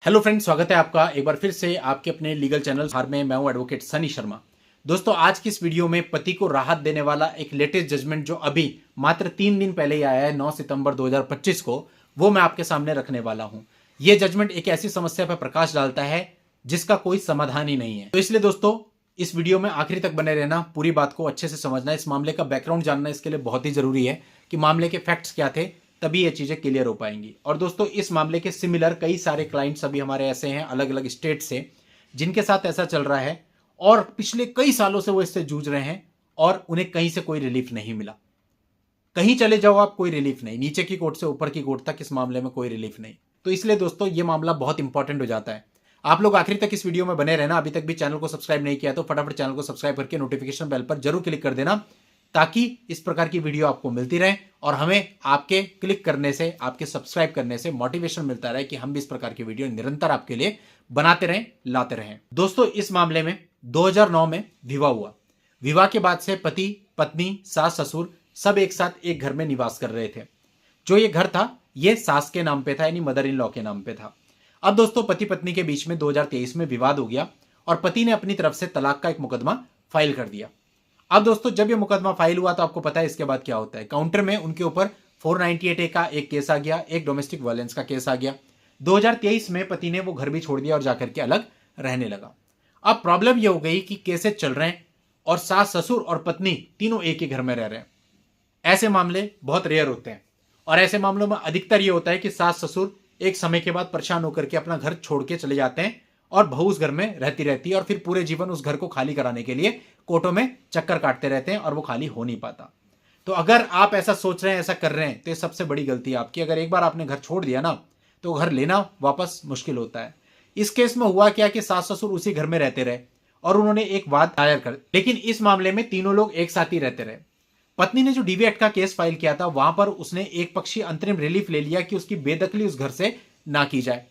Hello friends, स्वागत है आपका एक बार फिर से आपके अपने लीगल चैनल हार में। मैं हूं एडवोकेट सनी शर्मा। दोस्तों, आज की इस वीडियो में पति को राहत देने वाला एक लेटेस्ट जजमेंट जो अभी मात्र 3 दिन पहले ही आया है 9 सितंबर 2025 को, वो मैं आपके सामने रखने वाला हूं। यह जजमेंट एक ऐसी समस्या पर प्रकाश डालता है जिसका कोई समाधान ही नहीं है। तो इसलिए दोस्तों, इस वीडियो में आखिरी तक बने रहना, पूरी बात को अच्छे से समझना, इस मामले का बैकग्राउंड जानना इसके लिए बहुत ही जरूरी है कि मामले के फैक्ट्स क्या थे, तभी ये चीजें क्लियर हो पाएंगी। और दोस्तों, इस मामले के सिमिलर कई सारे क्लाइंट्स अभी हमारे ऐसे हैं अलग अलग स्टेट से, जिनके साथ ऐसा चल रहा है और पिछले कई सालों से वो इससे जूझ रहे हैं और उन्हें कहीं से कोई रिलीफ नहीं मिला। कहीं चले जाओ आप, कोई रिलीफ नहीं, नीचे की कोर्ट से ऊपर की कोर्ट तक इस मामले में कोई रिलीफ नहीं। तो इसलिए दोस्तों, ये मामला बहुत इंपॉर्टेंट हो जाता है। आप लोग आखिर तक इस वीडियो में बने रहना। अभी तक भी चैनल को सब्सक्राइब नहीं किया तो फटाफट चैनल को सब्सक्राइब करके नोटिफिकेशन बेल पर जरूर क्लिक कर देना, ताकि इस प्रकार की वीडियो आपको मिलती रहे और हमें आपके क्लिक करने से, आपके सब्सक्राइब करने से मोटिवेशन मिलता रहे कि हम भी इस प्रकार की वीडियो निरंतर आपके लिए बनाते रहें, लाते रहें। दोस्तों, इस मामले में 2009 में विवाह हुआ। विवाह के बाद से पति, पत्नी, सास, ससुर सब एक साथ एक घर में निवास कर रहे थे। जो ये घर था, ये सास के नाम पे था, यानी मदर इन लॉ के नाम पे था। अब दोस्तों, पति पत्नी के बीच में 2023 में विवाद हो गया और पति ने अपनी तरफ से तलाक का एक मुकदमा फाइल कर दिया। अब दोस्तों, जब ये मुकदमा फाइल हुआ तो आपको पता है इसके बाद क्या होता है। काउंटर में उनके ऊपर 498A का एक केस आ गया, एक डोमेस्टिक वायलेंस का केस आ गया। 2023 में पति ने वो घर भी छोड़ दिया और जाकर के अलग रहने लगा। अब प्रॉब्लम ये हो गई कि केसेस चल रहे हैं और सास, ससुर और पत्नी तीनों एक ही घर में रह रहे हैं। ऐसे मामले बहुत रेयर होते हैं और ऐसे मामलों में अधिकतर ये होता है कि सास ससुर एक समय के बाद परेशान होकर के अपना घर छोड़ के चले जाते हैं और बहू उस घर में रहती रहती है और फिर पूरे जीवन उस घर को खाली कराने के लिए कोर्टों में चक्कर काटते रहते हैं और वो खाली हो नहीं पाता। तो अगर आप ऐसा सोच रहे हैं, ऐसा कर रहे हैं, तो ये सबसे बड़ी गलती है आपकी। अगर एक बार आपने घर छोड़ दिया ना, तो घर लेना वापस मुश्किल होता है। इस केस में हुआ क्या कि सास ससुर उसी घर में रहते रहे और उन्होंने एक वाद दायर कर, लेकिन इस मामले में तीनों लोग एक साथ ही रहते रहे। पत्नी ने जो डीवी एक्ट का केस फाइल किया था, वहां पर उसने एक पक्षी अंतरिम रिलीफ ले लिया कि उसकी बेदखली उस घर से ना की जाए।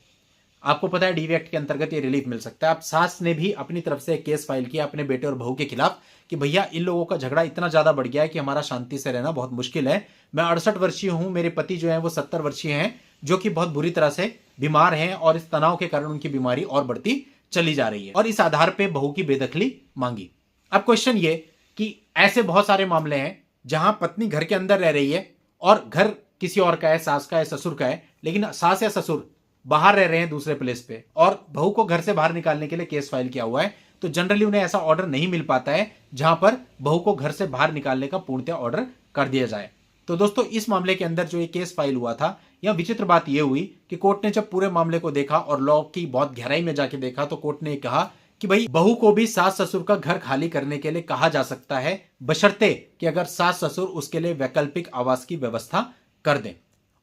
आपको पता है डीवी एक्ट के अंतर्गत ये रिलीफ मिल सकता है। अब सास ने भी अपनी तरफ से एक केस फाइल किया अपने बेटे और बहू के खिलाफ कि भैया, इन लोगों का झगड़ा इतना ज्यादा बढ़ गया है कि हमारा शांति से रहना बहुत मुश्किल है। मैं 68 वर्षीय हूं, मेरे पति जो है वो 70 वर्षीय हैं, जो कि बहुत बुरी तरह से बीमार हैं और इस तनाव के कारण उनकी बीमारी और बढ़ती चली जा रही है। और इस आधार पर बहू की बेदखली मांगी। अब क्वेश्चन ये कि ऐसे बहुत सारे मामले हैं जहां पत्नी घर के अंदर रह रही है और घर किसी और का है, सास का है, ससुर का है, लेकिन सास या ससुर बाहर रह रहे हैं दूसरे प्लेस पे और बहू को घर से बाहर निकालने के लिए केस फाइल किया हुआ है। तो जनरली उन्हें ऐसा ऑर्डर नहीं मिल पाता है जहां पर बहू को घर से बाहर निकालने का पूर्णतः ऑर्डर कर दिया जाए। तो दोस्तों, इस मामले के अंदर जो ये केस फाइल हुआ था, यह विचित्र बात यह हुई कि कोर्ट ने जब पूरे मामले को देखा और लॉ की बहुत गहराई में जाके देखा, तो कोर्ट ने कहा कि भाई, बहू को भी सास ससुर का घर खाली करने के लिए कहा जा सकता है, बशर्ते कि अगर सास ससुर उसके लिए वैकल्पिक आवास की व्यवस्था कर दें।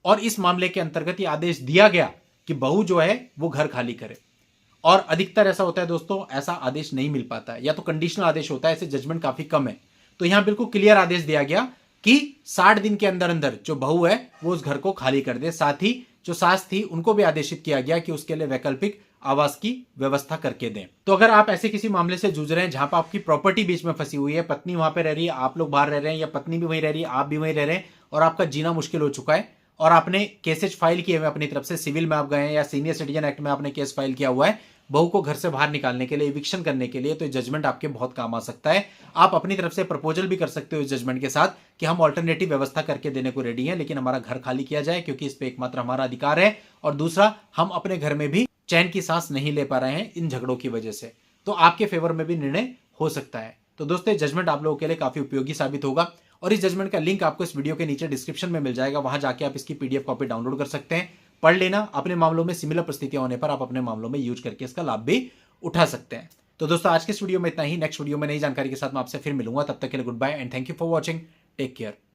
और इस मामले के अंतर्गत यह आदेश दिया गया कि बहू जो है वो घर खाली करे। और अधिकतर ऐसा होता है दोस्तों, ऐसा आदेश नहीं मिल पाता है, या तो कंडीशनल आदेश होता है, ऐसे जजमेंट काफी कम है। तो यहां बिल्कुल क्लियर आदेश दिया गया कि 60 दिन के अंदर अंदर जो बहू है वो उस घर को खाली कर दे। साथ ही जो सास थी उनको भी आदेशित किया गया कि उसके लिए वैकल्पिक आवास की व्यवस्था करके दें। तो अगर आप ऐसे किसी मामले से जूझ रहे हैं जहां पर आपकी प्रॉपर्टी बीच में फंसी हुई है, पत्नी वहां पे रह रही है, आप लोग बाहर रह रहे हैं, या पत्नी भी वहीं रह रही है, आप भी वहीं रह रहे हैं, और आपका जीना मुश्किल हो चुका है और आपने केसेज फाइल किए हुए अपनी तरफ से, सिविल में आप गए हैं या सीनियर सिटीजन एक्ट में आपने केस फाइल किया हुआ है बहू को घर से बाहर निकालने के लिए, इविक्शन करने के लिए, तो ये जजमेंट आपके बहुत काम आ सकता है। आप अपनी तरफ से प्रपोजल भी कर सकते हो इस जजमेंट के साथ कि हम ऑल्टरनेटिव व्यवस्था करके देने को रेडी हैं, लेकिन हमारा घर खाली किया जाए, क्योंकि इस पे एकमात्र हमारा अधिकार है, और दूसरा, हम अपने घर में भी चैन की सांस नहीं ले पा रहे हैं इन झगड़ों की वजह से। तो आपके फेवर में भी निर्णय हो सकता है। तो दोस्तों, जजमेंट आप लोगों के लिए काफी उपयोगी साबित होगा और इस जजमेंट का लिंक आपको इस वीडियो के नीचे डिस्क्रिप्शन में मिल जाएगा। वहां जाके आप इसकी पीडीएफ कॉपी डाउनलोड कर सकते हैं, पढ़ लेना। अपने मामलों में सिमिलर परिस्थितियां होने पर आप अपने मामलों में यूज करके इसका लाभ भी उठा सकते हैं। तो दोस्तों, आज के इस वीडियो में इतना ही। नेक्स्ट वीडियो में नई जानकारी के साथ मैं आपसे फिर मिलूंगा। तब तक के लिए goodbye and thank you for watching. Take care.